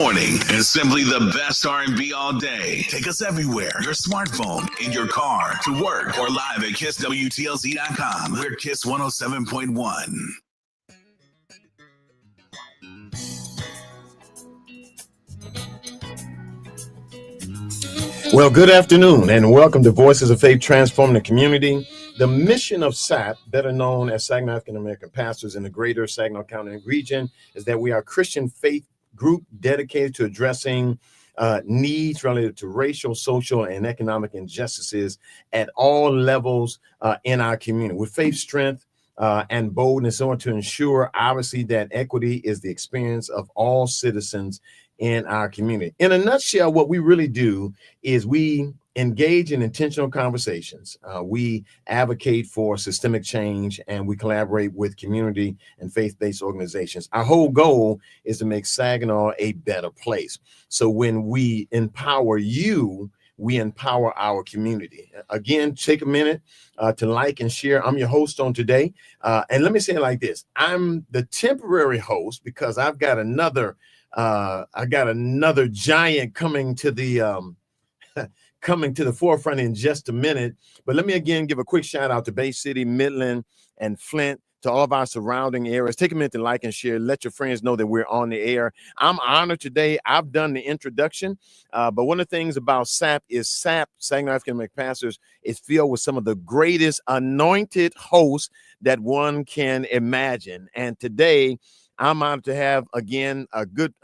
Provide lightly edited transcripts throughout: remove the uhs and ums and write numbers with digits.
Morning is simply the best R&B all day. Take us everywhere. Your smartphone, in your car, to work, or live at KissWTLZ.com. We're Kiss 107.1. Well, good afternoon and welcome to Voices of Faith Transforming the Community. The mission of SAP, better known as Saginaw African American Pastors in the greater Saginaw County region, is that we are a Christian faith group dedicated to addressing needs related to racial, social, and economic injustices at all levels in our community. With faith, strength, and boldness in order to ensure, obviously, that equity is the experience of all citizens in our community. In a nutshell, what we really do is we engage in intentional conversations. We advocate for systemic change, and we collaborate with community and faith-based organizations. Our whole goal is to make Saginaw a better place. So when we empower you, we empower our community. Again, take a minute to like and share. I'm your host on today. And let me say it like this. I'm the temporary host because I've got another giant coming to the forefront in just a minute. But let me again give a quick shout out to Bay City, Midland, and Flint, to all of our surrounding areas. Take a minute to like and share. Let your friends know that we're on the air. I'm honored today. I've done the introduction, but one of the things about SAP is Saginaw African American Pastors, is filled with some of the greatest anointed hosts that one can imagine. And today, I'm honored to have, again, a good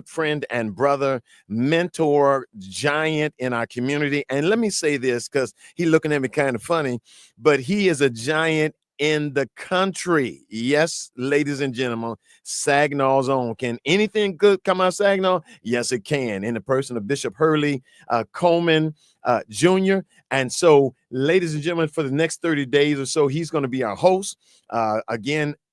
friend and brother, mentor, giant in our community. And let me say this, because he's looking at me kind of funny, but he is a giant in the country. Yes, ladies and gentlemen, Saginaw's own. Can anything good come out of Saginaw? Yes, it can. In the person of Bishop Hurley Coleman Jr. And so, ladies and gentlemen, for the next 30 days or so, he's going to be our host.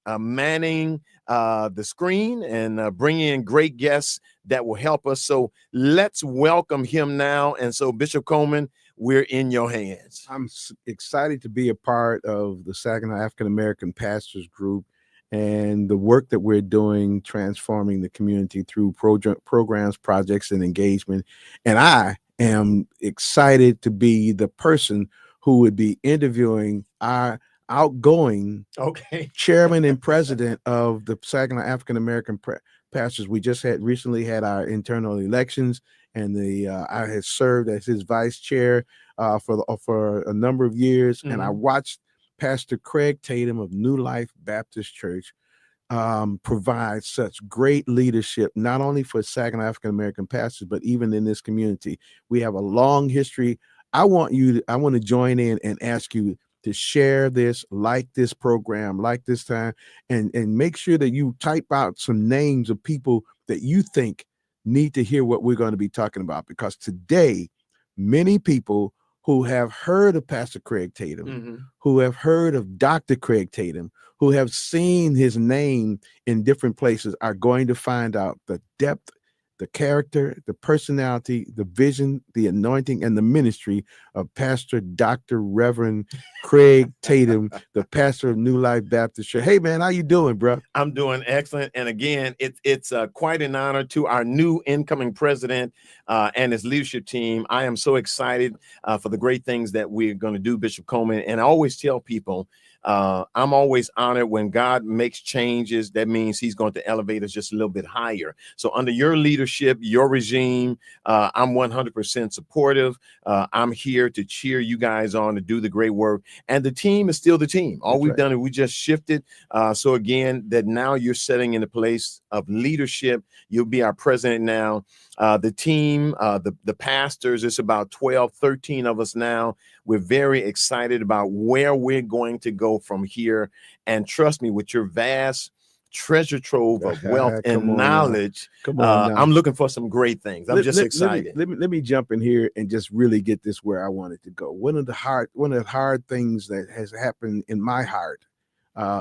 Manning the screen and bringing in great guests that will help us. So let's welcome him now. And so, Bishop Coleman, we're in your hands. I'm excited to be a part of the Saginaw African American Pastors Group and the work that we're doing, transforming the community through programs, projects, and engagement. And I am excited to be the person who would be interviewing our outgoing chairman and president of the Saginaw African American Pastors. We just recently had our internal elections, and I had served as his vice chair for a number of years. Mm-hmm. And I watched Pastor Craig Tatum of New Life Baptist Church provide such great leadership, not only for Saginaw African American pastors, but even in this community. We have a long history. I want to join in and ask you to share this, like this program, like this time, and make sure that you type out some names of people that you think need to hear what we're going to be talking about. Because today, many people who have heard of Pastor Craig Tatum, mm-hmm. who have heard of Dr. Craig Tatum, who have seen his name in different places, are going to find out the depth, the character, the personality, the vision, the anointing, and the ministry of Pastor Dr. Reverend Craig Tatum, the pastor of New Life Baptist Church. Hey, man, how you doing, bro? I'm doing excellent. And again, it's quite an honor to our new incoming president and his leadership team. I am so excited for the great things that we're going to do, Bishop Coleman. And I always tell people, I'm always honored when God makes changes. That means he's going to elevate us just a little bit higher. So under your leadership, your regime, I'm 100% supportive. I'm here to cheer you guys on to do the great work. And the team is still the team. All we've done is we just shifted. So again, that now you're setting in a place of leadership. You'll be our president now. The team, the pastors, it's about 12, 13 of us now. We're very excited about where we're going to go from here. And trust me, with your vast treasure trove of wealth and knowledge, I'm looking for some great things. I'm just excited. Let me jump in here and just really get this where I wanted to go. One of the hard things that has happened in my heart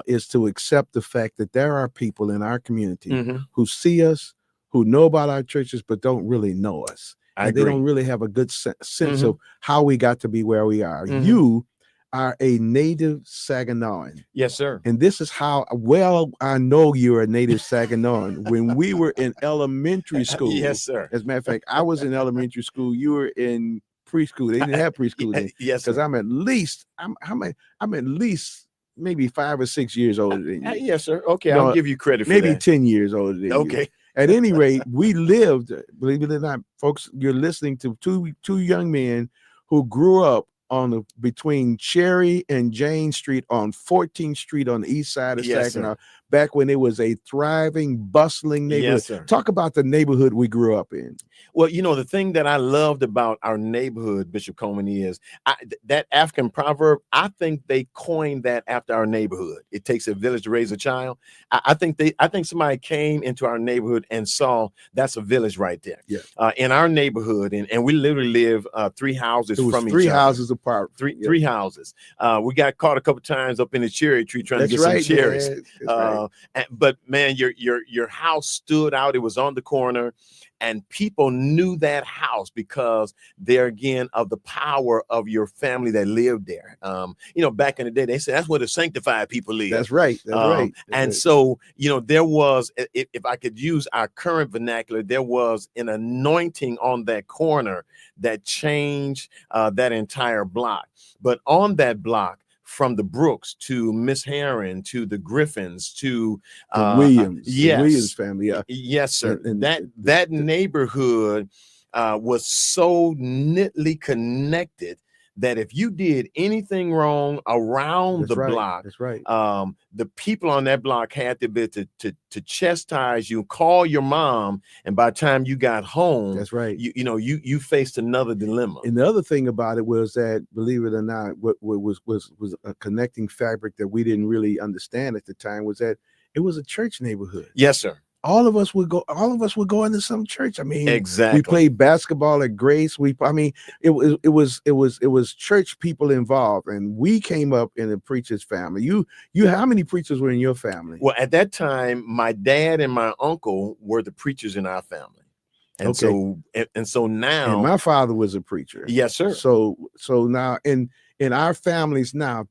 is to accept the fact that there are people in our community mm-hmm. who see us, who know about our churches, but don't really know us. They don't really have a good sense mm-hmm. of how we got to be where we are. Mm-hmm. You are a native Saginawan. Yes, sir. And this is how well I know you're a native Saginawan. When we were in elementary school, Yes, sir. as a matter of fact, I was in elementary school. You were in preschool. They didn't have preschool then. Yes, because sir. I'm at least maybe 5 or 6 years older than you. Yes, sir. Okay, No, I'll give you credit for Maybe that. 10 years older than you. Okay. At any rate, we lived, believe it or not, folks, you're listening to two young men who grew up between Cherry and Jane Street on 14th Street on the east side of Yes, Saginaw, sir. back when it was a thriving, bustling neighborhood. Yes, sir. Talk about the neighborhood we grew up in. Well, the thing that I loved about our neighborhood, Bishop Coleman, is that African proverb. I think they coined that after our neighborhood. It takes a village to raise a child. I think somebody came into our neighborhood and saw that's a village right there. Yeah. In our neighborhood, and we literally live 3 houses from each other. 3 houses apart. Three houses. We got caught a couple times up in the cherry tree trying to get some cherries. Right. But man, your house stood out. It was on the corner, and people knew that house because they're again of the power of your family that lived there. Back in the day, they said that's where the sanctified people live. That's right. So there was, if I could use our current vernacular, there was an anointing on that corner that changed that entire block. But on that block, from the Brooks to Miss Heron to the Griffins to Williams, yes, the Williams family. Yes, sir. And that neighborhood was so knitly connected that if you did anything wrong around the block, that's right. The people on that block had the ability to chastise you, call your mom, and by the time you got home, that's right. You faced another dilemma. And the other thing about it was that, believe it or not, what was a connecting fabric that we didn't really understand at the time was that it was a church neighborhood. Yes, sir. All of us would go into some church. I mean, exactly. We played basketball at Grace. It was church people involved, and we came up in a preacher's family. How many preachers were in your family? Well, at that time, my dad and my uncle were the preachers in our family. And so now, and my father was a preacher. Yes, sir. So now in our families now,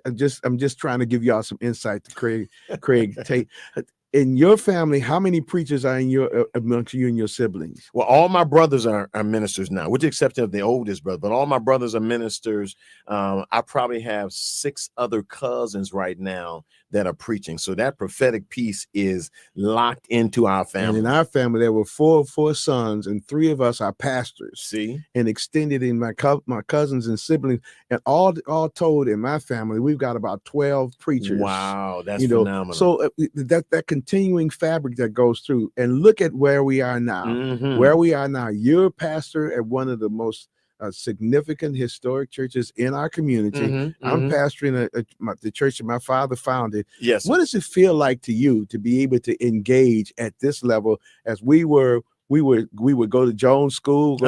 I'm just trying to give y'all some insight to Craig Tate. In your family, how many preachers are amongst you and your siblings? Well, all my brothers are ministers now, with the exception of the oldest brother, but all my brothers are ministers. I probably have 6 other cousins right now that are preaching. So that prophetic piece is locked into our family. And in our family, there were four sons, and 3 of us are pastors. See, and extended in my cousins and siblings, and all told in my family, we've got about 12 preachers. Wow, that's phenomenal. So that continuing fabric that goes through, and look at where we are now. Mm-hmm. Where we are now, you're a pastor at one of the most significant historic churches in our community. Mm-hmm. I'm pastoring the church that my father founded. Yes. What does it feel like to you to be able to engage at this level? As we would go to Jones School.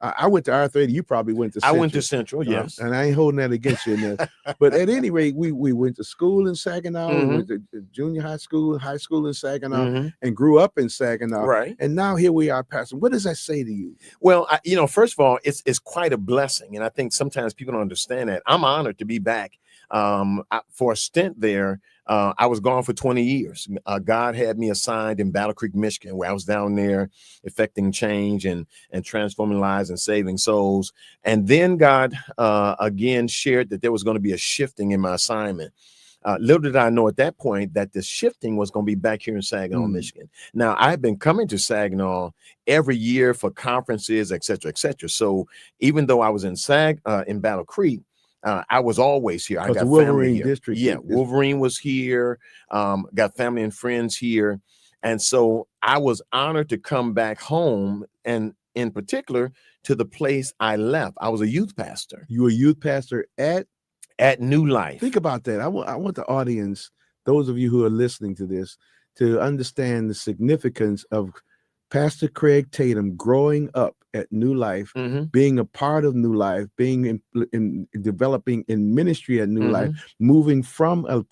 I went to R30. You probably went to Central. I went to Central, yes. And I ain't holding that against you in there. But at any rate, we went to school in Saginaw. Mm-hmm. We went to junior high school in Saginaw, and grew up in Saginaw. Right. And now here we are, Pastor. What does that say to you? Well, first of all, it's quite a blessing. And I think sometimes people don't understand that. I'm honored to be back. For a stint there, I was gone for 20 years. God had me assigned in Battle Creek, Michigan, where I was down there effecting change and transforming lives and saving souls. And then God again shared that there was going to be a shifting in my assignment. Little did I know at that point that the shifting was going to be back here in Saginaw, Michigan. Now, I've been coming to Saginaw every year for conferences, et cetera, et cetera. So even though I was in Battle Creek, I was always here. I got the Wolverine family here. district. Yeah, Wolverine was here. Got family and friends here. And so I was honored to come back home, and in particular to the place I left. I was a youth pastor. You were a youth pastor at New Life. Think about that. I want the audience, those of you who are listening to this, to understand the significance of Pastor Craig Tatum growing up at New Life, being a part of New Life, being in developing in ministry at New Life, moving from a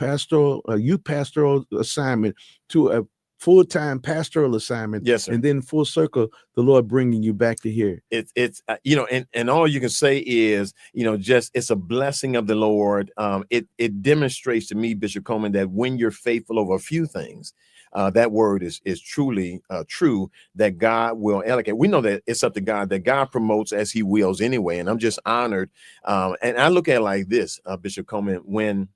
youth pastoral assignment to a full-time pastoral assignment. Yes, sir. And then full circle, the Lord bringing you back to here. It's and all you can say is, just it's a blessing of the Lord. It demonstrates to me, Bishop Coleman, that when you're faithful over a few things, that word is truly true, that God will allocate. We know that it's up to God, that God promotes as he wills anyway. And I'm just honored. And I look at it like this, Bishop Coleman, when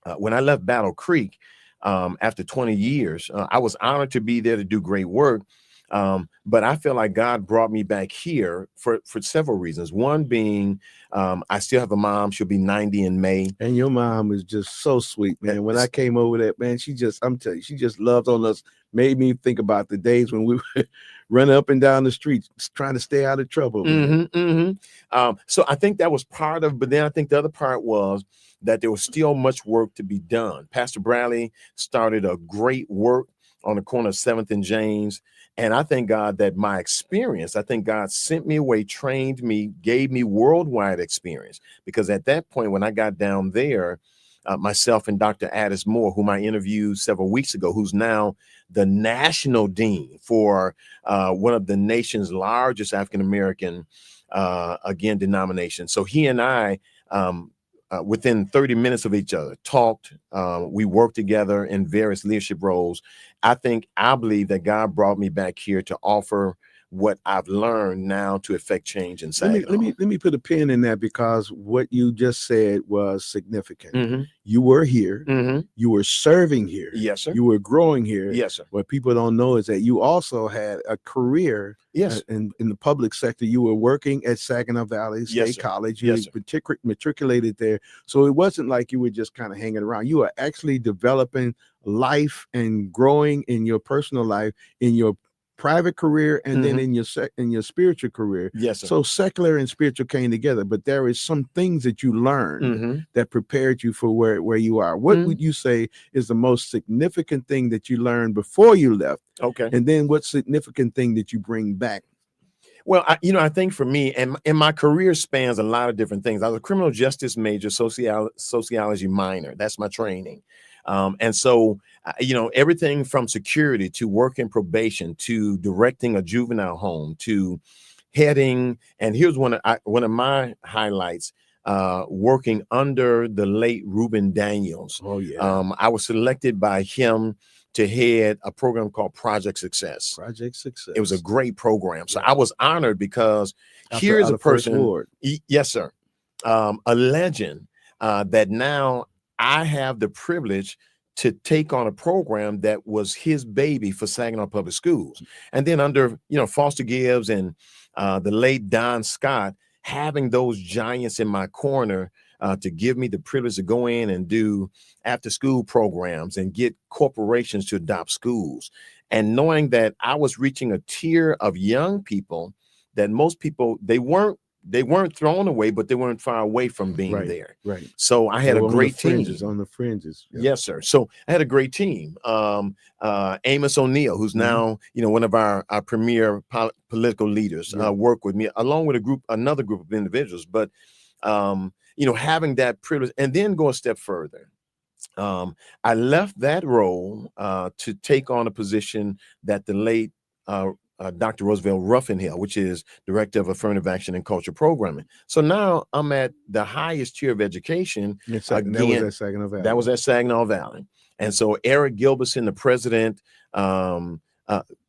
I left Battle Creek after 20 years, I was honored to be there to do great work. But I feel like God brought me back here for several reasons. One being, I still have a mom. She'll be 90 in May. And your mom is just so sweet, man. When I came over there, man, I'm telling you, she just loved on us. Made me think about the days when we were running up and down the streets trying to stay out of trouble. So I think that was part of, but then I think the other part was that there was still much work to be done. Pastor Bradley started a great work on the corner of 7th and James. And I thank God that my experience, I think God sent me away, trained me, gave me worldwide experience. Because at that point, when I got down there, myself and Dr. Addis Moore, whom I interviewed several weeks ago, who's now the national dean for one of the nation's largest African-American, denominations. So he and I, within 30 minutes of each other, talked. We worked together in various leadership roles. I believe that God brought me back here to offer what I've learned now to affect change in Saginaw. Let me put a pin in that, because what you just said was significant. Mm-hmm. You were here. Mm-hmm. You were serving here. Yes, sir. You were growing here. Yes, sir. What people don't know is that you also had a career. Yes. In the public sector. You were working at Saginaw Valley State College. You matriculated there. So it wasn't like you were just kind of hanging around. You were actually developing life and growing in your personal life, in your private career, and then in your spiritual career. Yes, sir. So secular and spiritual came together, but there is some things that you learned that prepared you for where you are. What would you say is the most significant thing that you learned before you left? Okay. And then what significant thing that you bring back? Well, I think for me, and my career spans a lot of different things. I was a criminal justice major, sociology minor. That's my training. And so, everything from security to working probation to directing a juvenile home to heading. And here's one of my highlights, working under the late Reuben Daniels. Oh, yeah. I was selected by him to head a program called Project Success. Project Success. It was a great program. So I was honored because here's a person. Yes, sir. A legend that now I have the privilege to take on a program that was his baby for Saginaw Public Schools. And then under, Foster Gibbs and the late Don Scott, having those giants in my corner to give me the privilege to go in and do after school programs and get corporations to adopt schools. And knowing that I was reaching a tier of young people that most people, they weren't thrown away, but they weren't far away from being there. Right. So I had a great team. On the fringes. Yeah. Yes, sir. So I had a great team. Amos O'Neill, who's now, one of our premier political leaders, worked with me along with another group of individuals. But, having that privilege, and then go a step further. I left that role to take on a position that the late Dr. Roosevelt Ruffin-Hill, which is Director of Affirmative Action and Culture Programming. So now I'm at the highest tier of education. That was at Saginaw Valley. That was at Saginaw Valley. And so Eric Gilbertson, the president,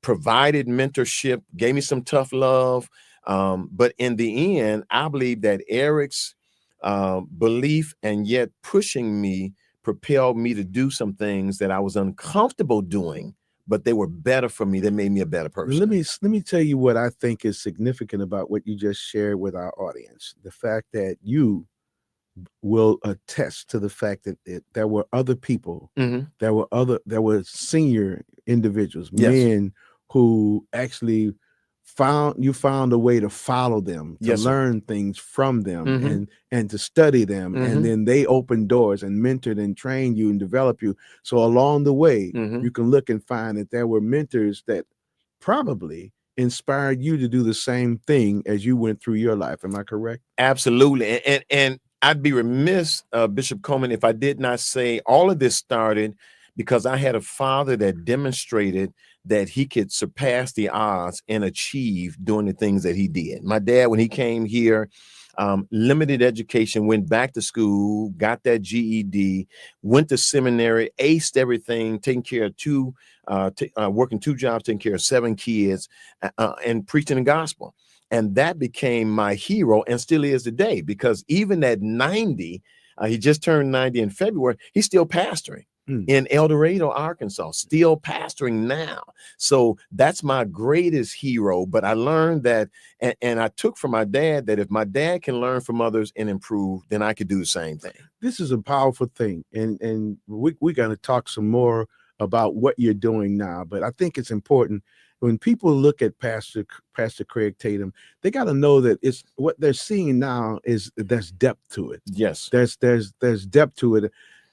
provided mentorship, gave me some tough love. But in the end, I believe that Eric's belief and yet pushing me propelled me to do some things that I was uncomfortable doing, but they were better for me. They made me a better person. Let me tell you what I think is significant about what you just shared with our audience. The fact that you will attest to the fact that there were other people, there were senior individuals, men who actually found a way to follow them, to learn things from them, and to study them. And then they opened doors and mentored and trained you and developed you. So along the way, you can look and find that there were mentors that probably inspired you to do the same thing as you went through your life. Am I correct? Absolutely. And I'd be remiss, Bishop Coleman, if I did not say all of this started because I had a father that demonstrated that he could surpass the odds and achieve doing the things that he did. My dad, when he came here, limited education, went back to school, got that GED, went to seminary, aced everything, taking care of working 2 jobs, taking care of 7 kids, and preaching the gospel. And that became my hero and still is today, because even at 90, he just turned 90 in February, he's still pastoring in El Dorado, Arkansas, still pastoring now. So that's my greatest hero. But I learned that, and I took from my dad, that if my dad can learn from others and improve, then I could do the same thing. This is a powerful thing. And we're going to talk some more about what you're doing now. But I think it's important when people look at Pastor Craig Tatum, they got to know that it's what they're seeing now is there's depth to it. Yes. There's depth to it.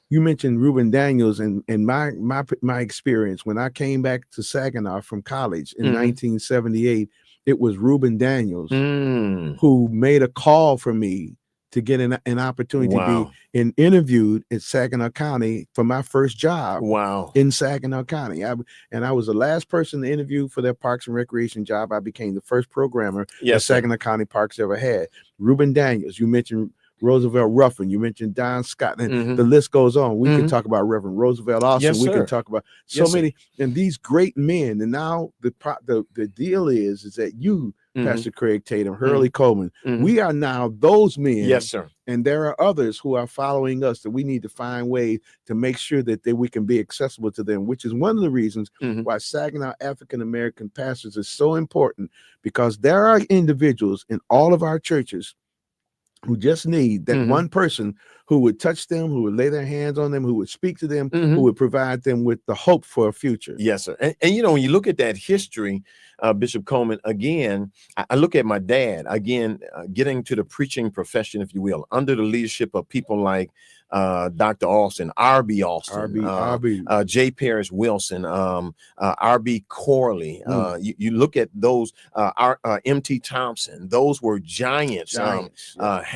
You mentioned Reuben Daniels, and my experience when I came back to Saginaw from college in 1978, it was Reuben Daniels who made a call for me to get an opportunity to be interviewed at Saginaw County for my first job. In Saginaw County. I was the last person to interview for their Parks and Recreation job. I became the first programmer that Saginaw County Parks ever had. Reuben Daniels, you mentioned Roosevelt Ruffin, you mentioned Don Scott, and the list goes on. We can talk about Reverend Roosevelt Austin. We can talk about so many, and these great men. And now the deal is that you, Pastor Craig Tatum, Hurley Coleman, we are now those men. Yes, sir. And there are others who are following us that we need to find ways to make sure that we can be accessible to them, which is one of the reasons why Saginaw African American pastors is so important, because there are individuals in all of our churches who just need that one person who would touch them, who would lay their hands on them, who would speak to them, who would provide them with the hope for a future. Yes, sir. And you know, when you look at that history, Bishop Coleman, again, I look at my dad, again, getting to the preaching profession, if you will, under the leadership of people like Dr. Alston, R.B. Alston, J. Parrish Wilson, R.B. Corley. You look at those, M.T. Thompson, those were giants.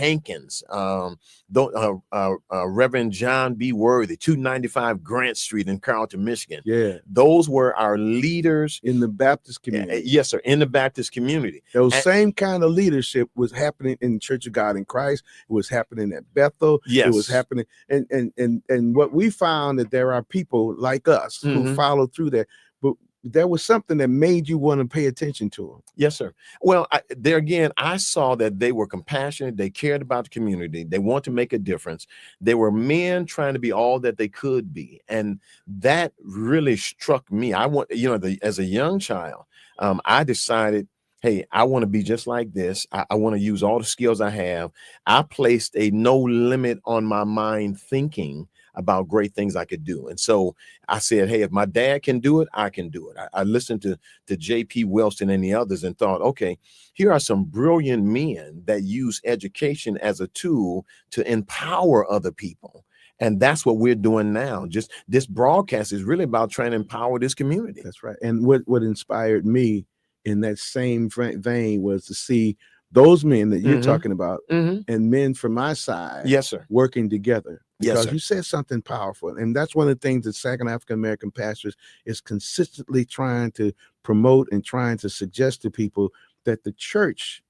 Hankins, Reverend John B. Worthy, 295 Grant Street in Carrollton, Michigan. Yeah. Those were our leaders in the Baptist community. Yes, sir, in the Baptist community. Those same kind of leadership was happening in Church of God in Christ. It was happening at Bethel. Yes. It was happening. And what we found, that there are people like us who follow through that. But there was something that made you want to pay attention to them. Yes, sir. Well, there again, I saw that they were compassionate. They cared about the community. They want to make a difference. They were men trying to be all that they could be. And that really struck me. As a young child, I decided, hey, I want to be just like this. I want to use all the skills I have. I placed a no limit on my mind thinking about great things I could do. And so I said, hey, if my dad can do it, I can do it. I listened to J.P. Wilson and the others and thought, okay, here are some brilliant men that use education as a tool to empower other people. And that's what we're doing now. Just this broadcast is really about trying to empower this community. That's right. And what inspired me in that same vein was to see those men that you're talking about and men from my side, yes, sir, working together. Because yes, you said something powerful. And that's one of the things that Saginaw African American pastors is consistently trying to promote and trying to suggest to people, that the church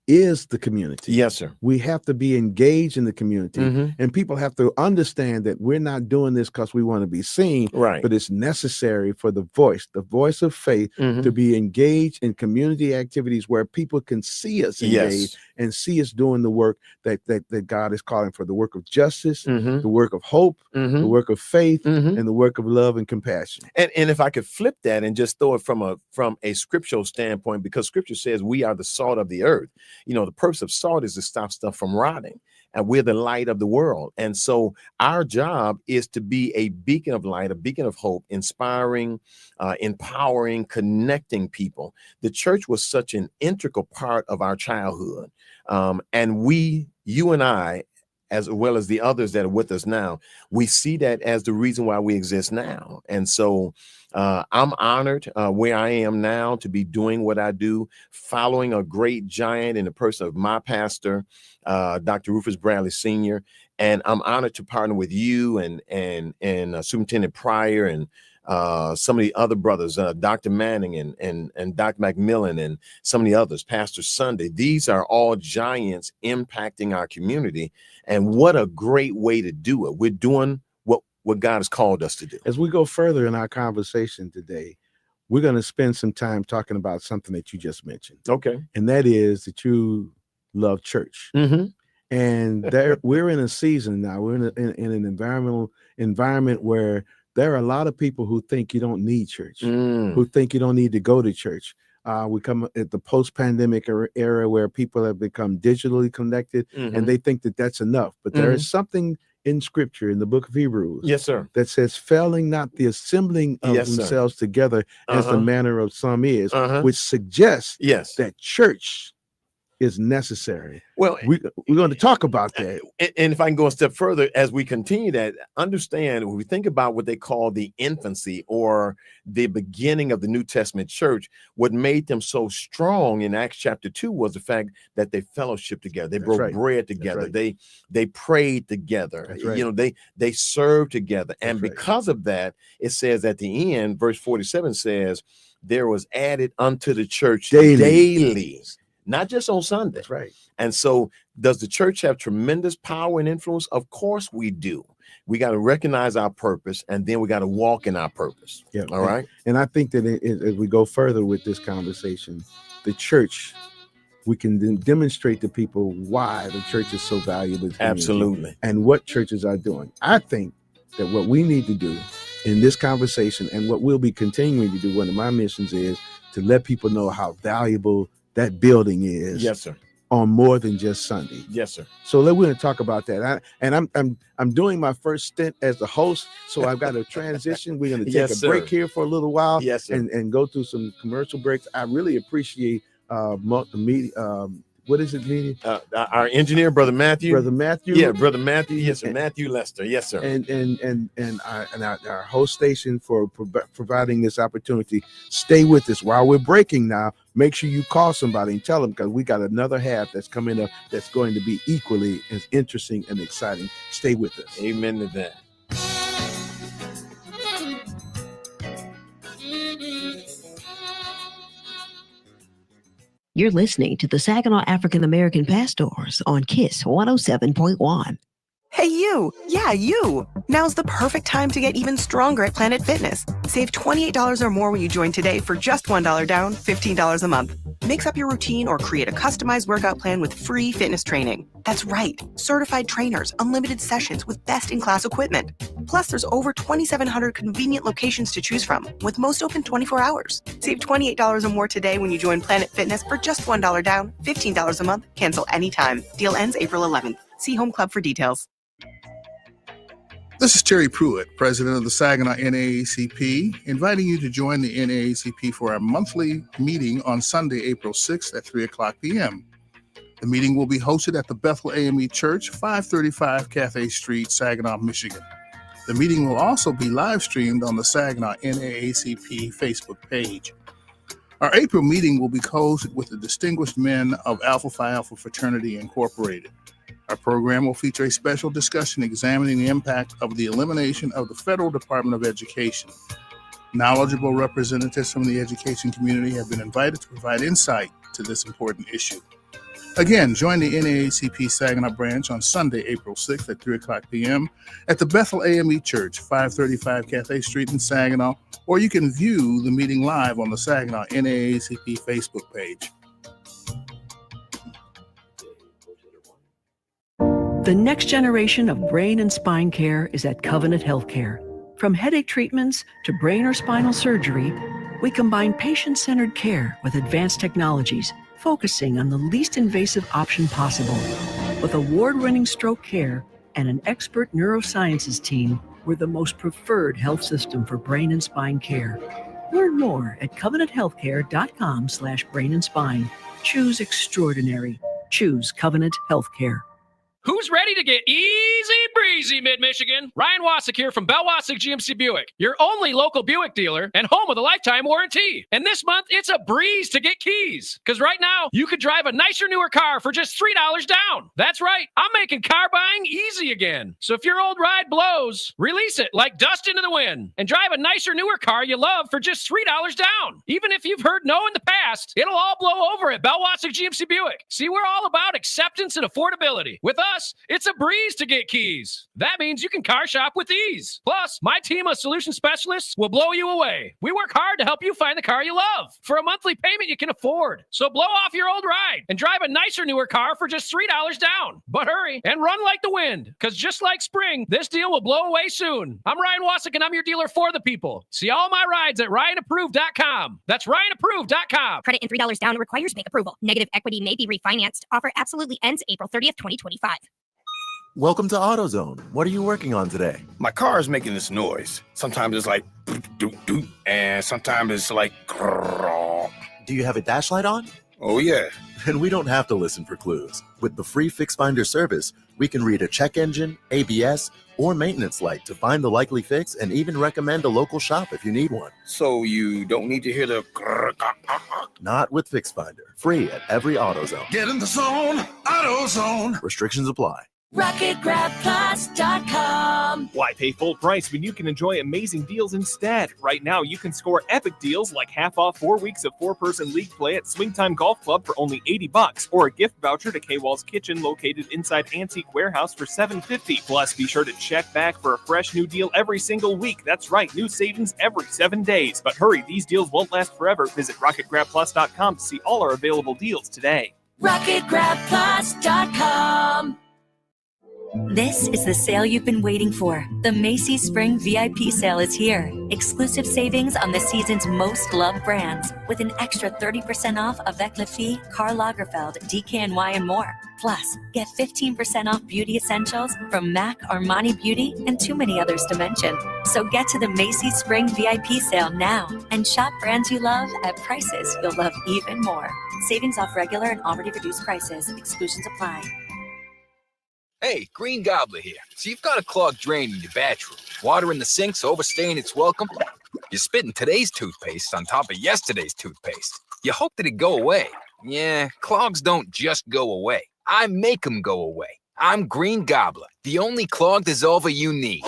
is the community. Yes, sir. We have to be engaged in the community, and people have to understand that we're not doing this because we want to be seen, right? But it's necessary for the voice of faith, to be engaged in community activities where people can see us engaged and see us doing the work that God is calling for, the work of justice, the work of hope, the work of faith, and the work of love and compassion. And if I could flip that and just throw it from a scriptural standpoint, because scripture says we are the salt of the earth. You know, the purpose of salt is to stop stuff from rotting, and we're the light of the world. And so our job is to be a beacon of light, a beacon of hope, inspiring, empowering, connecting people. The church was such an integral part of our childhood. And you and I, as well as the others that are with us now, we see that as the reason why we exist now. And so I'm honored where I am now to be doing what I do, following a great giant in the person of my pastor, Dr. Rufus Bradley Sr. And I'm honored to partner with you and Superintendent Pryor and some of the other brothers, Dr. Manning and Dr. McMillan and some of the others, Pastor Sunday. These are all giants impacting our community. And what a great way to do it. We're doing what God has called us to do. As we go further in our conversation today, we're going to spend some time talking about something that you just mentioned. Okay. And that is that you love church. Mm-hmm. And we're in a season now. We're in an environment where there are a lot of people who think you don't need church, who think you don't need to go to church. We come at the post-pandemic era where people have become digitally connected, and they think that that's enough. But there is something in Scripture, in the book of Hebrews, yes, sir, that says, failing not the assembling of themselves together as the manner of some is, which suggests that church is necessary. Well, we're going to talk about that. And if I can go a step further, as we continue that, understand when we think about what they call the infancy or the beginning of the New Testament church, what made them so strong in Acts chapter 2 was the fact that they fellowshiped together. They broke bread together. They prayed together. You know, they served together. And because of that, it says at the end, verse 47 says, there was added unto the church daily. Not just on Sunday. That's right. And so does the church have tremendous power and influence? Of course we do. We got to recognize our purpose, and then we got to walk in our purpose. Yeah. All right. And I think that as we go further with this conversation, the church, we can demonstrate to people why the church is so valuable. Absolutely. And what churches are doing. I think that what we need to do in this conversation, and what we'll be continuing to do, one of my missions is to let people know how valuable that building is. Yes, sir. On more than just Sunday. Yes, sir. So we're going to talk about that. I'm doing my first stint as the host, so I've got to transition. We're going to take a break here for a little while. Yes, sir. And go through some commercial breaks. I really appreciate multimedia. What is it, media? Our engineer, Brother Matthew. Brother Matthew. Yeah, Brother Matthew. Yes, sir. Matthew Lester. Yes, sir. And our host station for providing this opportunity. Stay with us while we're breaking now. Make sure you call somebody and tell them, because we got another half that's coming up that's going to be equally as interesting and exciting. Stay with us. Amen to that. You're listening to the Saginaw African American Pastors on KISS 107.1. Hey, you. Yeah, you. Now's the perfect time to get even stronger at Planet Fitness. Save $28 or more when you join today for just $1 down, $15 a month. Mix up your routine or create a customized workout plan with free fitness training. That's right. Certified trainers, unlimited sessions with best-in-class equipment. Plus, there's over 2,700 convenient locations to choose from, with most open 24 hours. Save $28 or more today when you join Planet Fitness for just $1 down, $15 a month. Cancel anytime. Deal ends April 11th. See Home Club for details. This is Terry Pruitt, president of the Saginaw NAACP, inviting you to join the NAACP for our monthly meeting on Sunday, April 6th at 3 o'clock p.m. The meeting will be hosted at the Bethel AME Church, 535 Cathay Street, Saginaw, Michigan. The meeting will also be live streamed on the Saginaw NAACP Facebook page. Our April meeting will be hosted with the distinguished men of Alpha Phi Alpha Fraternity Incorporated. Our program will feature a special discussion examining the impact of the elimination of the Federal Department of Education. Knowledgeable representatives from the education community have been invited to provide insight to this important issue. Again, join the NAACP Saginaw branch on Sunday, April 6th at 3 o'clock p.m. at the Bethel AME Church, 535 Cathay Street in Saginaw, or you can view the meeting live on the Saginaw NAACP Facebook page. The next generation of brain and spine care is at Covenant Healthcare. From headache treatments to brain or spinal surgery, we combine patient-centered care with advanced technologies, focusing on the least invasive option possible. With award-winning stroke care and an expert neurosciences team, we're the most preferred health system for brain and spine care. Learn more at covenanthealthcare.com/brain and spine. Choose extraordinary. Choose Covenant Healthcare. Who's ready to get easy breezy, Mid-Michigan? Ryan Wasik here from Bell Wasik GMC Buick, your only local Buick dealer and home with a lifetime warranty. And this month, it's a breeze to get keys. Because right now, you could drive a nicer, newer car for just $3 down. That's right. I'm making car buying easy again. So if your old ride blows, release it like dust into the wind and drive a nicer, newer car you love for just $3 down. Even if you've heard no in the past, it'll all blow over at Bell Wasik GMC Buick. See, we're all about acceptance and affordability. With us, it's a breeze to get keys. That means you can car shop with ease. Plus, my team of solution specialists will blow you away. We work hard to help you find the car you love for a monthly payment you can afford. So blow off your old ride and drive a nicer, newer car for just $3 down. But hurry and run like the wind, because just like spring, this deal will blow away soon. I'm Ryan Wasik, and I'm your dealer for the people. See all my rides at RyanApproved.com. That's RyanApproved.com. Credit and $3 down requires bank approval. Negative equity may be refinanced. Offer absolutely ends April 30th, 2025. Welcome to AutoZone. What are you working on today? My car is making this noise. Sometimes it's like doot doot, and sometimes it's like grrr. Do you have a dash light on? Oh yeah. Then we don't have to listen for clues. With the free Fix Finder service, we can read a check engine, ABS, or maintenance light to find the likely fix and even recommend a local shop if you need one. So you don't need to hear the grrr. Not with Fix Finder. Free at every AutoZone. Get in the zone, AutoZone. Restrictions apply. RocketGrabPlus.com. Why pay full price when you can enjoy amazing deals instead? Right now, you can score epic deals like half off 4 weeks of 4-person league play at Swingtime Golf Club for only $80, or a gift voucher to K-Wall's Kitchen located inside Antique Warehouse for $7.50. Plus, be sure to check back for a fresh new deal every single week. That's right, new savings every 7 days. But hurry, these deals won't last forever. Visit RocketGrabPlus.com to see all our available deals today. RocketGrabPlus.com. This is the sale you've been waiting for. The Macy's Spring VIP sale is here. Exclusive savings on the season's most loved brands with an extra 30% off Avec Les Filles, Karl Lagerfeld, DKNY, and more. Plus, get 15% off beauty essentials from MAC, Armani Beauty, and too many others to mention. So get to the Macy's Spring VIP sale now and shop brands you love at prices you'll love even more. Savings off regular and already reduced prices. Exclusions apply. Hey, Green Gobbler here. So you've got a clogged drain in your bathroom. Water in the sink's overstaying its welcome. You're spitting today's toothpaste on top of yesterday's toothpaste. You hope that it go away. Yeah, clogs don't just go away. I make them go away. I'm Green Gobbler, the only clog dissolver you need.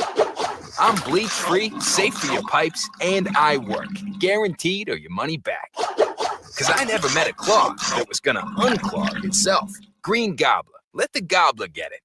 I'm bleach-free, safe for your pipes, and I work. Guaranteed or your money back. Because I never met a clog that was going to unclog itself. Green Gobbler. Let the gobbler get it.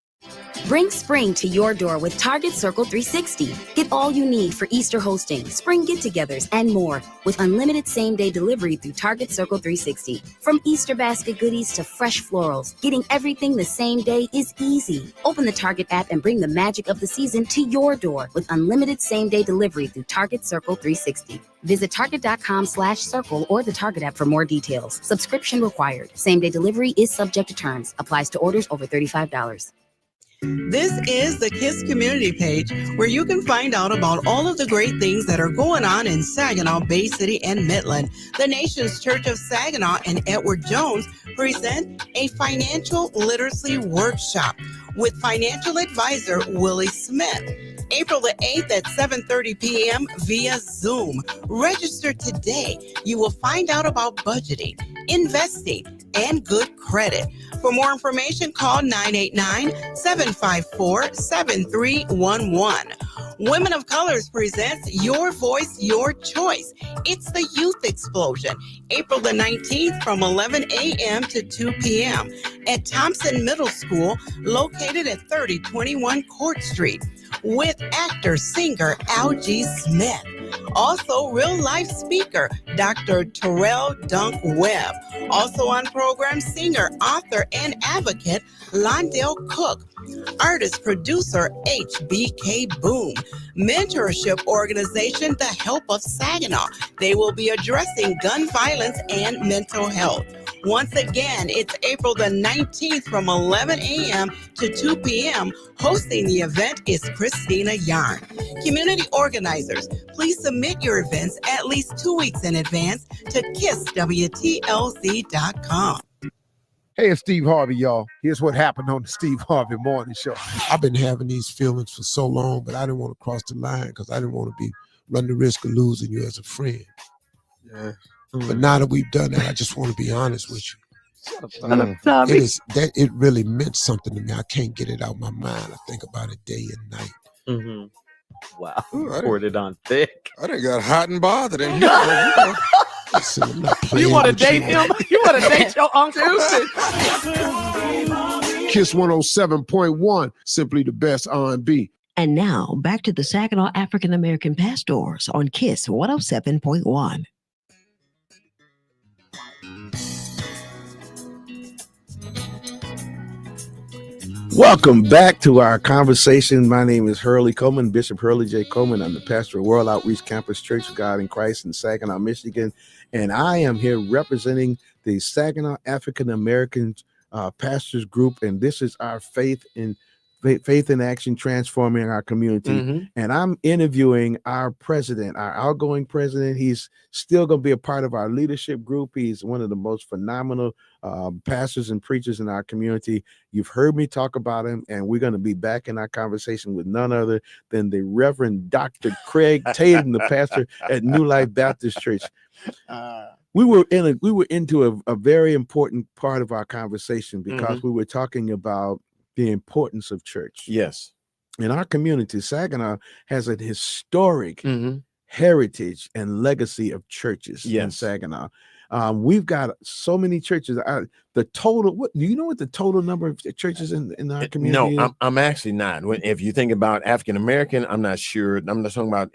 Bring spring to your door with Target Circle 360. Get all you need for Easter hosting, spring get-togethers, and more with unlimited same-day delivery through Target Circle 360. From Easter basket goodies to fresh florals, getting everything the same day is easy. Open the Target app and bring the magic of the season to your door with unlimited same-day delivery through Target Circle 360. Visit target.com/circle or the Target app for more details. Subscription required. Same-day delivery is subject to terms. Applies to orders over $35. This is the KISS community page where you can find out about all of the great things that are going on in Saginaw, Bay City, and Midland. The Nation's Church of Saginaw and Edward Jones present a financial literacy workshop with financial advisor Willie Smith. April the 8th at 7:30 p.m. via Zoom. Register today. You will find out about budgeting, investing, and good credit. For more information, call 989-754-7311. Women of Colors presents Your Voice, Your Choice. It's the Youth Explosion, April the 19th from 11 a.m. to 2 p.m. at Thompson Middle School, located at 3021 Court Street, with actor, singer Al G. Smith. Also, real-life speaker, Dr. Terrell Dunk Webb. Also on program, singer, author, and advocate, Londell Cook. Artist, producer, HBK Boom. Mentorship organization, The Help of Saginaw. They will be addressing gun violence and mental health. Once again, it's April the 19th from 11 a.m. to 2 p.m. Hosting the event is Christina Yarn. Community organizers, please submit your events at least 2 weeks in advance to kisswtlz.com. Hey, it's Steve Harvey, y'all. Here's what happened on the Steve Harvey Morning Show. I've been having these feelings for so long, but I didn't want to cross the line because I didn't want to run the risk of losing you as a friend. Yeah. But now that we've done that, I just want to be honest with you. Tommy. It really meant something to me. I can't get it out of my mind. I think about it day and night. Mm-hmm. Wow. Poured it on thick. I done got hot and bothered in here. Listen, You want to date him? You want to date your uncle? Kiss 107.1, simply the best R&B. And now back to the Saginaw African American Pastors on KISS 107.1. Welcome back to our conversation. My name is Hurley Coleman, Bishop Hurley J. Coleman. I'm the pastor of World Outreach Campus Church of God in Christ in Saginaw, Michigan. And I am here representing the Saginaw African American Pastors Group. And this is our Faith in Action, Transforming Our Community. Mm-hmm. And I'm interviewing our president, our outgoing president. He's still going to be a part of our leadership group. He's one of the most phenomenal pastors and preachers in our community. You've heard me talk about him, and we're going to be back in our conversation with none other than the Reverend Dr. Craig Tatum, the pastor at New Life Baptist Church. We were into a very important part of our conversation because we were talking about the importance of church. Yes. In our community, Saginaw has a historic heritage and legacy of churches in Saginaw. We've got so many churches. The total, what do you know what the total number of churches in our community is? No, I'm actually not. If you think about African American, I'm not sure. I'm not talking about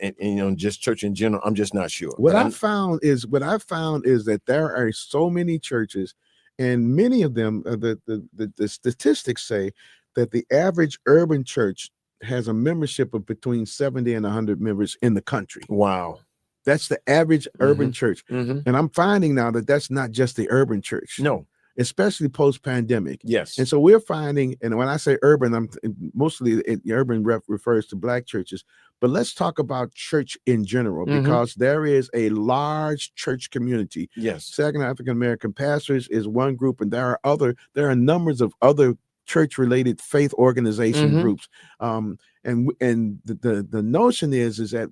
just church in general. I'm just not sure. What I found is that there are so many churches, and many of them, the statistics say that the average urban church has a membership of between 70 and 100 members in the country. Wow. That's the average urban church. And I'm finding now that that's not just the urban church. No. Especially post-pandemic. Yes. And so we're finding, and when I say urban, I'm mostly urban refers to Black churches, but let's talk about church in general, because there is a large church community. Yes. Saginaw African American Pastors is one group, and there are numbers of other church-related faith organization groups. And the notion is that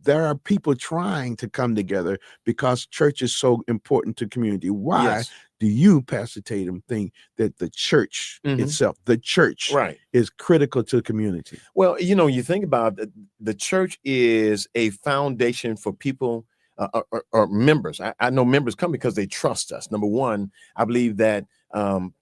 there are people trying to come together because church is so important to community. Why do you, Pastor Tatum, think that the church itself, the church, is critical to community? Well, you think about the church is a foundation for people or members. I know members come because they trust us. Number one, I believe that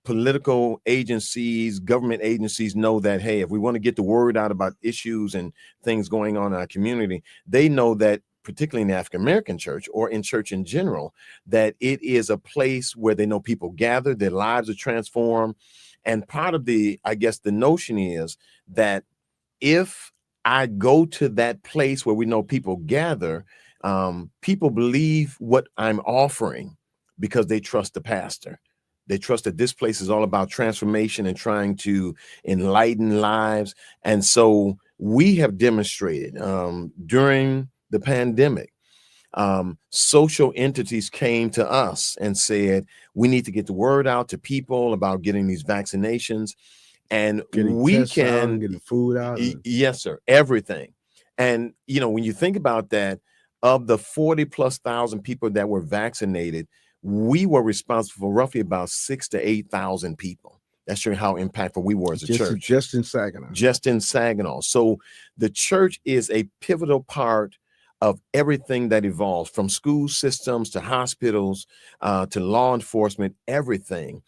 political agencies, government agencies know that, hey, if we want to get the word out about issues and things going on in our community, they know that, particularly in the African American church or in church in general, that it is a place where they know people gather, their lives are transformed. And part of the notion is that if I go to that place where we know people gather, people believe what I'm offering because they trust the pastor. They trust that this place is all about transformation and trying to enlighten lives. And so we have demonstrated during the pandemic, social entities came to us and said, we need to get the word out to people about getting these vaccinations. And getting food out. Yes, sir. Everything. And, when you think about that, of the 40,000+ people that were vaccinated, we were responsible for roughly about 6,000 to 8,000 people. That's showing how impactful we were as a church. Just in Saginaw. Just in Saginaw. So the church is a pivotal part of everything that evolves, from school systems to hospitals to law enforcement, everything.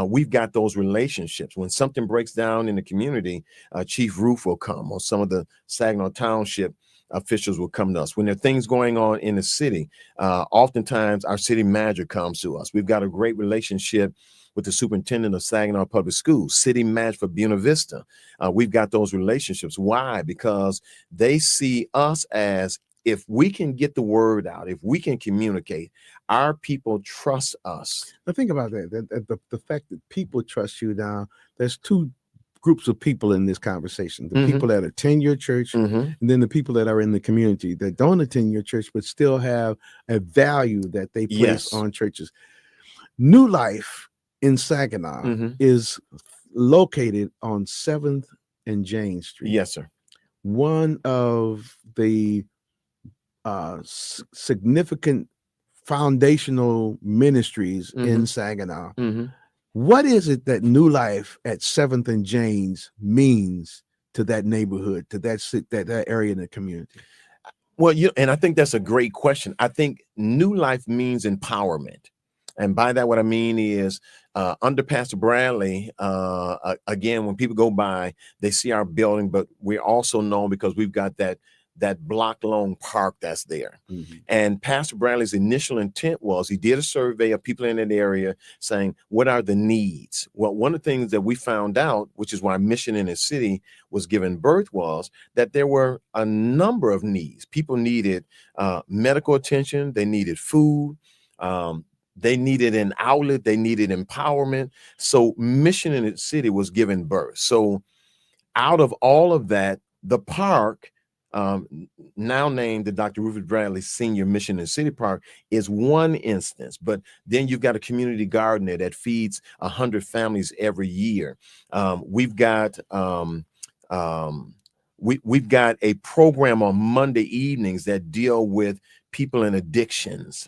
We've got those relationships. When something breaks down in the community, Chief Roof will come, or some of the Saginaw Township officials will come to us. When there are things going on in the city, oftentimes our city manager comes to us. We've got a great relationship with the superintendent of Saginaw Public Schools, city manager for Buena Vista. We've got those relationships. Why? Because they see us as, if we can get the word out, if we can communicate, our people trust us. Now think about that. The fact that people trust you now, there's two groups of people in this conversation: the people that attend your church, and then the people that are in the community that don't attend your church but still have a value that they place on churches. New Life in Saginaw Mhm. is located on 7th and Jane Street. Yes, sir. One of the significant foundational ministries in Saginaw. What is it that New Life at 7th and James means to that neighborhood, to that area in the community? Well, and I think that's a great question. I think New Life means empowerment. And by that, what I mean is under Pastor Bradley, again, when people go by, they see our building, but we're also known because we've got that block-long park that's there. And Pastor Bradley's initial intent was he did a survey of people in that area saying, what are the needs? Well, one of the things that we found out, which is why Mission in the City was given birth, was that there were a number of needs. People needed medical attention. They needed food. They needed an outlet. They needed empowerment. So Mission in the City was given birth. So out of all of that, the park, now named the Dr. Rufus Bradley Senior Mission and City Park, is one instance. But then you've got a community garden there that feeds 100 families every year. We've got we've got a program on Monday evenings that deal with people in addictions.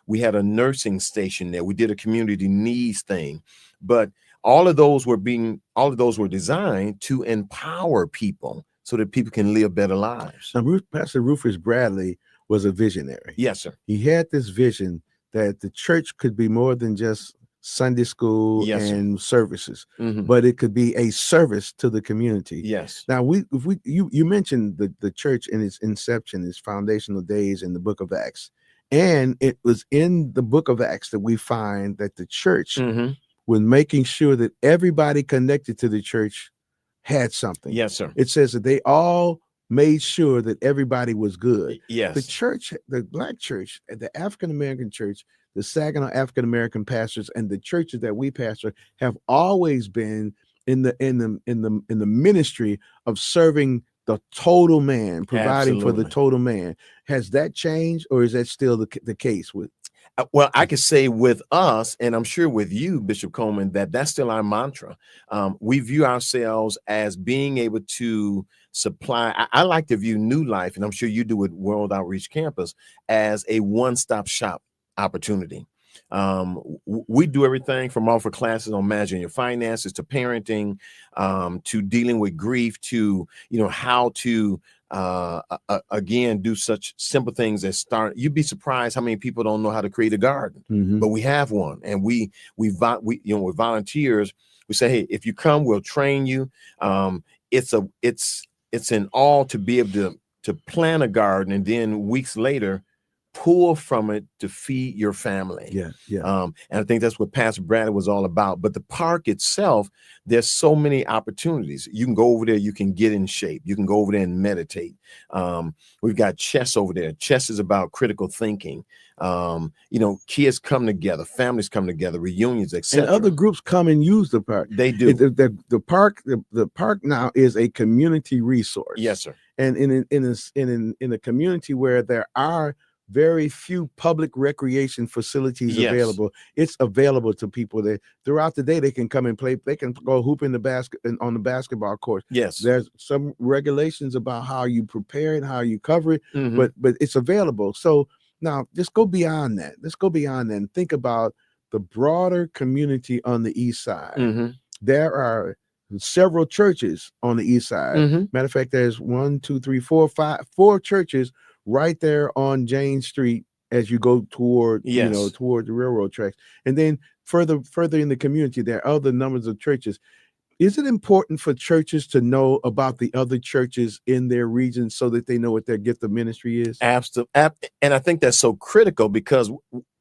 We had a nursing station there. We did a community needs thing, but all of those were designed to empower people so that people can live better lives. Now, Pastor Rufus Bradley was a visionary. Yes, sir. He had this vision that the church could be more than just Sunday school and services, but it could be a service to the community. Yes. Now, you mentioned the church in its inception, its foundational days in the book of Acts. And it was in the book of Acts that we find that the church was making sure that everybody connected to the church had something. Yes, sir. It says that they all made sure that everybody was good. Yes. The church, the Black church, the African American church, the Saginaw African American pastors, and the churches that we pastor have always been in the ministry of serving the total man, providing for the total man. Has that changed, or is that still the case with? Well, I could say with us, and I'm sure with you, Bishop Coleman, that's still our mantra. We view ourselves as being able to supply. I like to view New Life, and I'm sure you do with World Outreach Campus, as a one-stop shop opportunity. We do everything from offer classes on managing your finances to parenting, to dealing with grief, to how to again do such simple things as start. You'd be surprised how many people don't know how to create a garden, but we have one, and we with volunteers, we say, hey, if you come, we'll train you. It's an all to be able to plant a garden, and then weeks later pull from it to feed your family. And I think that's what Pastor Bradley was all about. But the park itself, there's so many opportunities. You can go over there, you can get in shape. You can go over there and meditate. We've got chess over there. Chess is about critical thinking. Kids come together, families come together, reunions, etc. And other groups come and use the park. They do. The park now is a community resource. Yes, sir. And in a community where there are very few public recreation facilities available, it's available to people that throughout the day they can come and play. They can go hoop in the basket on the basketball court. Yes, there's some regulations about how you prepare it, how you cover it, but it's available. So now just go beyond that. Let's go beyond that and think about the broader community on the east side. There are several churches on the east side. Matter of fact, there's 4 churches right there on Jane Street as you go toward toward the railroad tracks. And then further in the community, there are other numbers of churches. Is it important for churches to know about the other churches in their region so that they know what their gift of ministry is? Absolutely. And I think that's so critical, because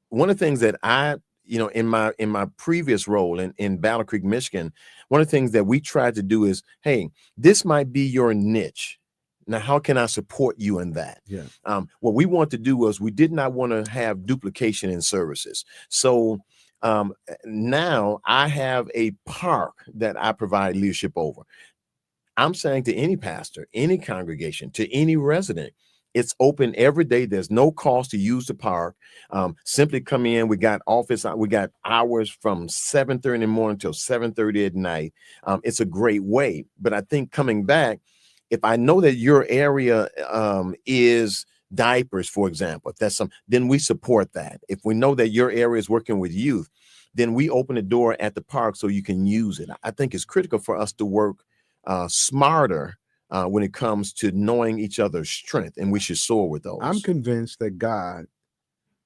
one of the things that I, in my previous role in Battle Creek, Michigan, one of the things that we tried to do is, hey, this might be your niche. Now, how can I support you in that? What we want to do was we did not want to have duplication in services. So now I have a park that I provide leadership over. I'm saying to any pastor, any congregation, to any resident, It's open every day. There's no cost to use the park. Simply come in. We got hours from 7:30 in the morning till 7:30 at night. It's a great way. But I think coming back, if I know that your area is diapers, for example, if that's then we support that. If we know that your area is working with youth, then we open the door at the park so you can use it. I think it's critical for us to work smarter when it comes to knowing each other's strength, and we should soar with those. I'm convinced that God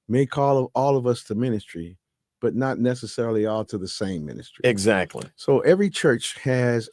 may call all of us to ministry, but not necessarily all to the same ministry. Exactly. So every church has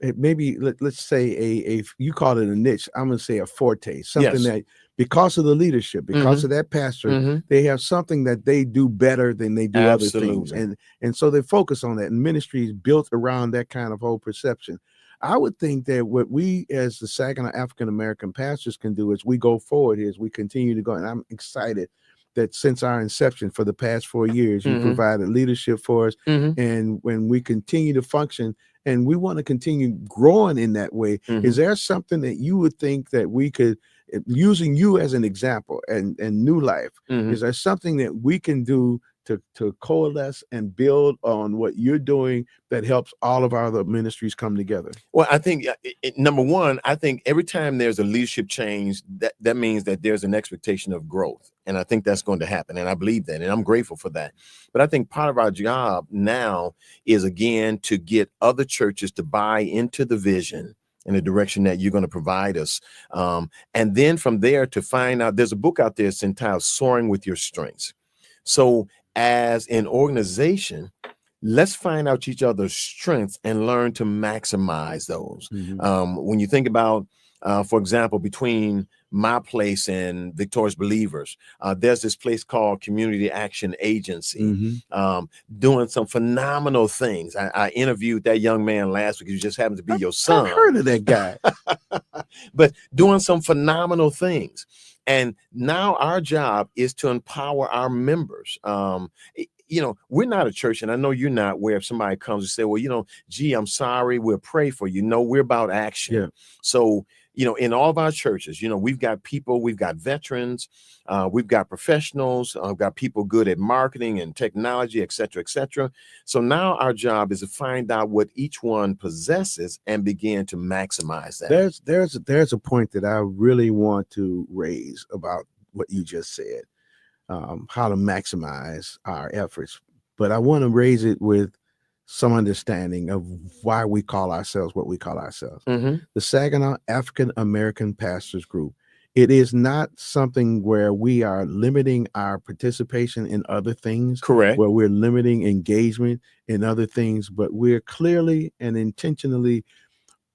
let's say you call it a niche. I'm going to say a forte, something that because of the leadership, because of that pastor, they have something that they do better than they do other things. And so they focus on that. And ministry is built around that kind of whole perception. I would think that what we as the Saginaw African American pastors can do is we go forward is we continue to go. And I'm excited that since our inception for the past 4 years, you provided leadership for us. And when we continue to function and we want to continue growing in that way, is there something that you would think that we could, using you as an example and New Life, is there something that we can do to coalesce and build on what you're doing that helps all of our other ministries come together? Well, I think number one, I think every time there's a leadership change, that means that there's an expectation of growth. And I think that's going to happen. And I believe that. And I'm grateful for that. But I think part of our job now is, again, to get other churches to buy into the vision in the direction that you're going to provide us. And then from there to find out, there's a book out there, it's entitled Soaring with Your Strengths. So as an organization, let's find out each other's strengths and learn to maximize those. When you think about, for example, between my place and Victorious Believers, there's this place called Community Action Agency, doing some phenomenal things. I interviewed that young man last week. He just happens to be your son. I've heard of that guy. But doing some phenomenal things. And now our job is to empower our members. We're not a church, and I know you're not, where if somebody comes and say, well, gee, I'm sorry, we'll pray for you. No, we're about action. Yeah. So, in all of our churches, we've got people, we've got veterans, we've got professionals, we've got people good at marketing and technology, et cetera, et cetera. So now our job is to find out what each one possesses and begin to maximize that. There's a point that I really want to raise about what you just said, how to maximize our efforts. But I want to raise it with some understanding of why we call ourselves what we call ourselves. The Saginaw African American Pastors Group. It is not something where we are limiting our participation in other things. Correct. Where we're limiting engagement in other things, but we're clearly and intentionally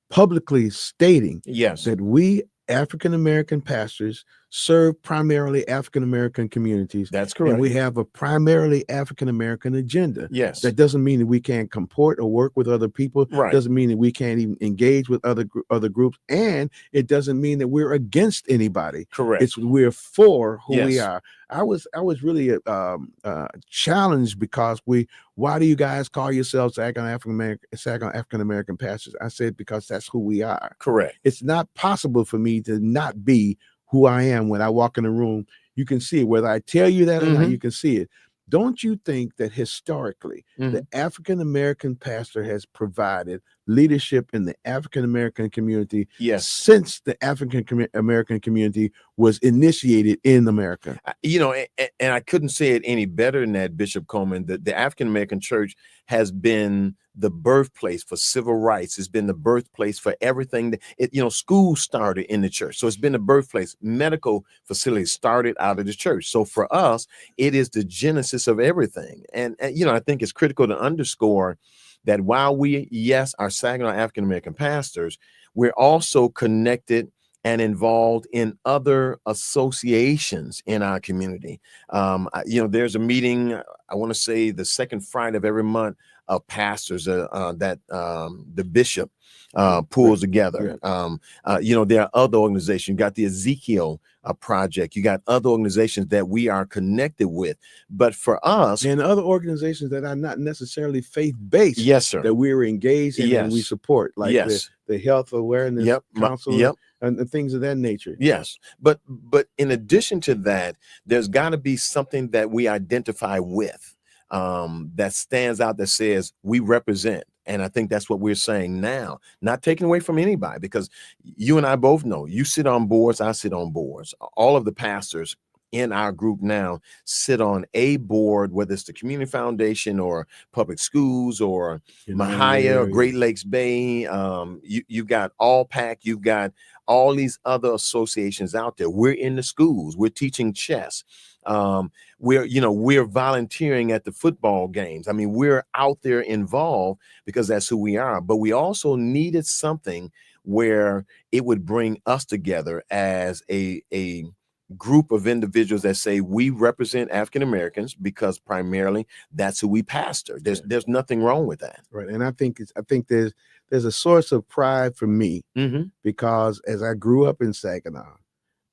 publicly stating that we African American pastors serve primarily African American communities. That's correct. And we have a primarily African American agenda. Yes. That doesn't mean that we can't comport or work with other people. Right. Doesn't mean that we can't even engage with other groups, and it doesn't mean that we're against anybody. Correct. It's we're for who we are. I was really challenged because why do you guys call yourselves Saginaw African American pastors? I said because that's who we are. Correct. It's not possible for me to not be who I am when I walk in the room. You can see it, whether I tell you that or not, you can see it. Don't you think that historically the African American pastor has provided leadership in the African American community since the African American community was initiated in America? And I couldn't say it any better than that, Bishop Coleman. The African American church has been the birthplace for civil rights. It's been the birthplace for everything. School started in the church. So it's been the birthplace. Medical facilities started out of the church. So for us, it is the genesis of everything. And I think it's critical to underscore that while we, are Saginaw African American pastors, we're also connected and involved in other associations in our community. There's a meeting I want to say the second Friday of every month of pastors that the bishop pulls together. There are other organizations. You got the Ezekiel Project. You got other organizations that we are connected with. But for us, and other organizations that are not necessarily faith-based, yes, sir, that we're engaged in and we support, like the Health Awareness Council and things of that nature. Yes, but in addition to that, there's got to be something that we identify with that stands out, that says we represent. And I think that's what we're saying now, not taking away from anybody, because you and I both know, you sit on boards, I sit on boards. All of the pastors in our group now sit on a board, whether it's the Community Foundation or public schools or Mahia or Great Lakes Bay. You've got AllPac, you've got all these other associations out there. We're in the schools, we're teaching chess. We're volunteering at the football games. I mean, we're out there involved because that's who we are. But we also needed something where it would bring us together as a group of individuals that say we represent African Americans, because primarily that's who we pastor. There's nothing wrong with that. Right. And I think there's a source of pride for me, because as I grew up in Saginaw,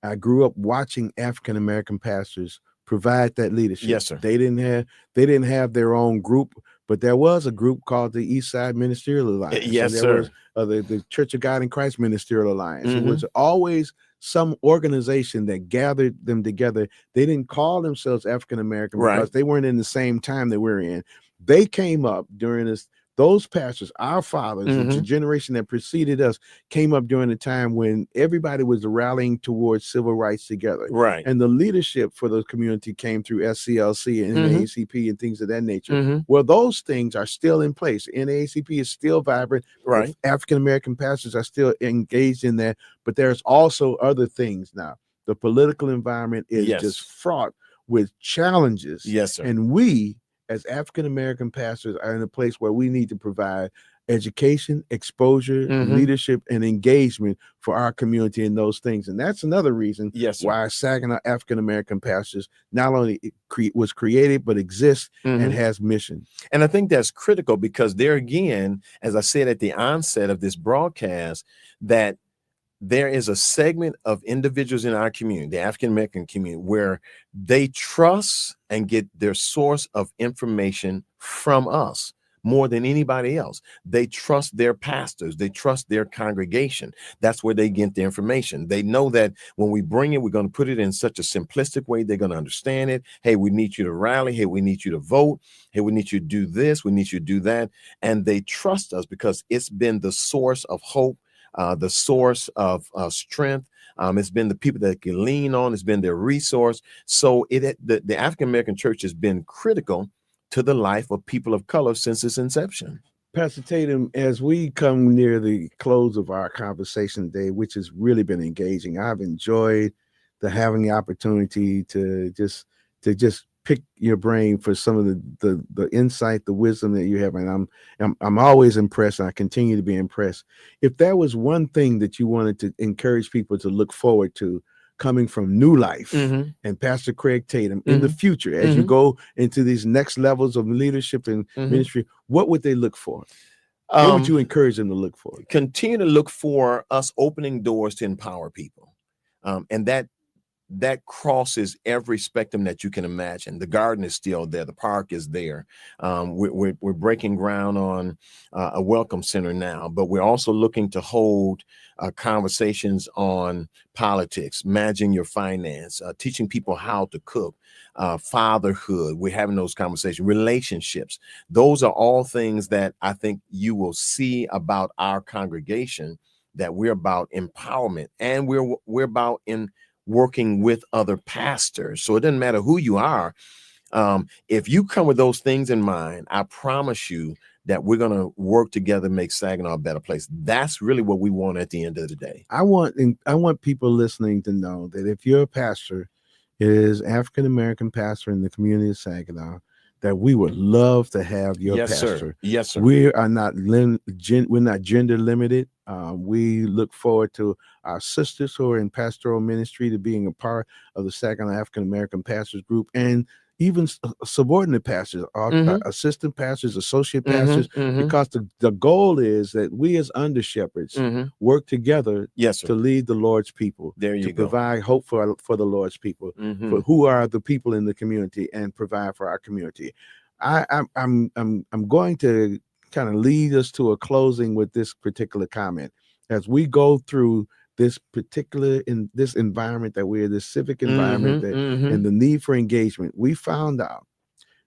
I grew up watching African American pastors provide that leadership. Yes, sir. They didn't have their own group, but there was a group called the East Side Ministerial Alliance. Yes, and sir. Was, the Church of God in Christ Ministerial Alliance. It was always some organization that gathered them together. They didn't call themselves African American because they weren't in the same time that we're in. They came up during those pastors, our fathers, the generation that preceded us, came up during a time when everybody was rallying towards civil rights together. Right. And the leadership for the community came through SCLC and NAACP and things of that nature. Well, those things are still in place. NAACP is still vibrant. Right. African American pastors are still engaged in that. But there's also other things now. The political environment is just fraught with challenges. Yes, sir. And we, as African American pastors, are in a place where we need to provide education, exposure, leadership, and engagement for our community in those things. And that's another reason why Saginaw African American Pastors not only was created, but exists and has mission. And I think that's critical, because there again, as I said at the onset of this broadcast, that there is a segment of individuals in our community, the African American community, where they trust and get their source of information from us more than anybody else. They trust their pastors. They trust their congregation. That's where they get the information. They know that when we bring it, we're going to put it in such a simplistic way. They're going to understand it. Hey, we need you to rally. Hey, we need you to vote. Hey, we need you to do this. We need you to do that. And they trust us because it's been the source of hope, the source of strength. It's been the people that can lean on. It's been their resource. So the African American church has been critical to the life of people of color since its inception. Pastor Tatum, as we come near the close of our conversation today, which has really been engaging, I've enjoyed having the opportunity to just pick your brain for some of the insight, the wisdom that you have, and I'm always impressed. And I continue to be impressed. If there was one thing that you wanted to encourage people to look forward to coming from New Life and Pastor Craig Tatum in the future, as you go into these next levels of leadership and ministry, what would they look for? What would you encourage them to look for? Continue to look for us opening doors to empower people, and that crosses every spectrum that you can imagine. The garden is still there. The park is there. We're breaking ground on a welcome center now, but we're also looking to hold conversations on politics, managing your finance, teaching people how to cook, fatherhood. We're having those conversations, relationships. Those are all things that I think you will see about our congregation, that we're about empowerment, and we're about working with other pastors. So it doesn't matter who you are. If you come with those things in mind, I promise you that we're going to work together, make Saginaw a better place. That's really what we want at the end of the day. I want people listening to know that if you're a pastor, is African-American pastor in the community of Saginaw, that we would love to have your pastor. Sir. Yes, sir. We are not we're not gender limited. We look forward to our sisters who are in pastoral ministry to being a part of the Saginaw African American Pastors Group, and even subordinate pastors, assistant pastors, associate pastors, because the goal is that we as under shepherds work together to lead the Lord's people, to provide hope for the Lord's people, for who are the people in the community, and provide for our community. I'm going to kind of lead us to a closing with this particular comment. As we go through this particular in this environment that we're, this civic environment and the need for engagement, we found out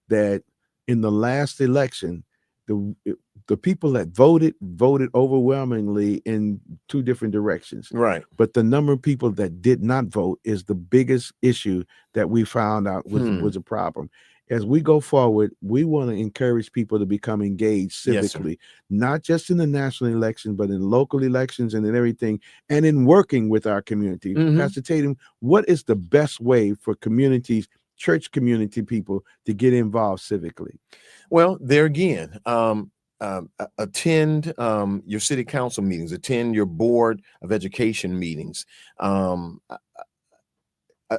that in the last election, the people that voted overwhelmingly in two different directions. Right. But the number of people that did not vote is the biggest issue that we found out was a problem. As we go forward, we want to encourage people to become engaged civically, not just in the national election, but in local elections and in everything, and in working with our community. Pastor Tatum, what is the best way for communities, church community people, to get involved civically? Well, there again, attend your city council meetings, attend your board of education meetings,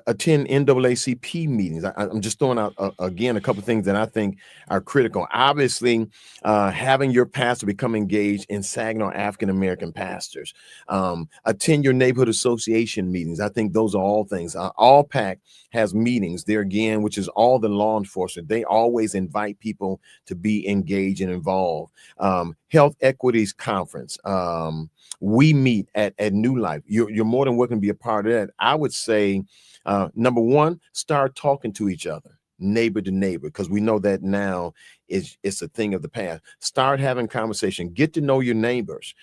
attend NAACP meetings. I'm just throwing out again a couple of things that I think are critical. Obviously, having your pastor become engaged in Saginaw African American pastors. Attend your neighborhood association meetings. I think those are all things. AllPac has meetings there again, which is all the law enforcement. They always invite people to be engaged and involved. Health Equities Conference. We meet at New Life. You're more than welcome to be a part of that. I would say, number one, start talking to each other, neighbor to neighbor, because we know that now it's a thing of the past. Start having conversation, get to know your neighbors,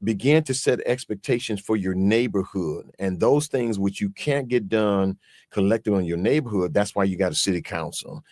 begin to set expectations for your neighborhood, and those things which you can't get done collectively in your neighborhood. That's why you got a city council.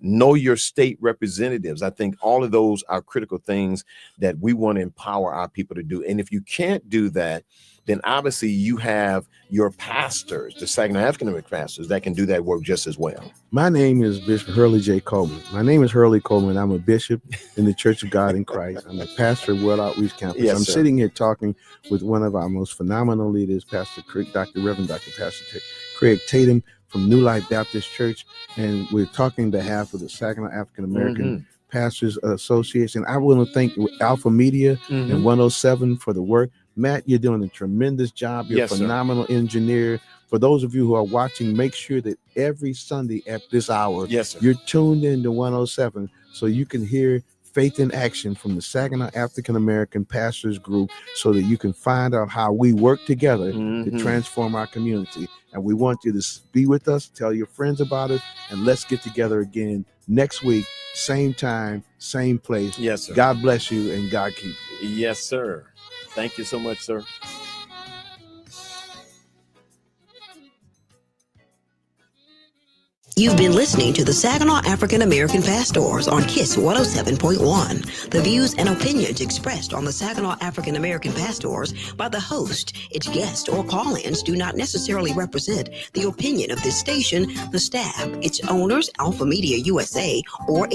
Know your state representatives. I think all of those are critical things that we want to empower our people to do. And if you can't do that, then obviously you have your pastors, the Saginaw African American pastors, that can do that work just as well. My name is Bishop Hurley J. Coleman. My name is Hurley Coleman. I'm a bishop in the Church of God in Christ. I'm a pastor at World Outreach Campus. Yes, I'm sir. sitting here talking with one of our most phenomenal leaders, Pastor Reverend Dr. Pastor Craig Tatum from New Life Baptist Church, and we're talking on behalf of the Saginaw African American Pastors Association. I want to thank Alpha Media and 107 for the work. Matt, you're doing a tremendous job. You're a phenomenal engineer. For those of you who are watching, make sure that every Sunday at this hour, you're tuned in to 107 so you can hear Faith in Action from the Saginaw African American Pastors Group, so that you can find out how we work together to transform our community. And we want you to be with us, tell your friends about it, and let's get together again next week, same time, same place. Yes, sir. God bless you and God keep you. Yes, sir. Thank you so much, sir. You've been listening to the Saginaw African American Pastors on KISS 107.1. The views and opinions expressed on the Saginaw African American Pastors by the host, its guests, or call-ins do not necessarily represent the opinion of this station, the staff, its owners, Alpha Media USA, or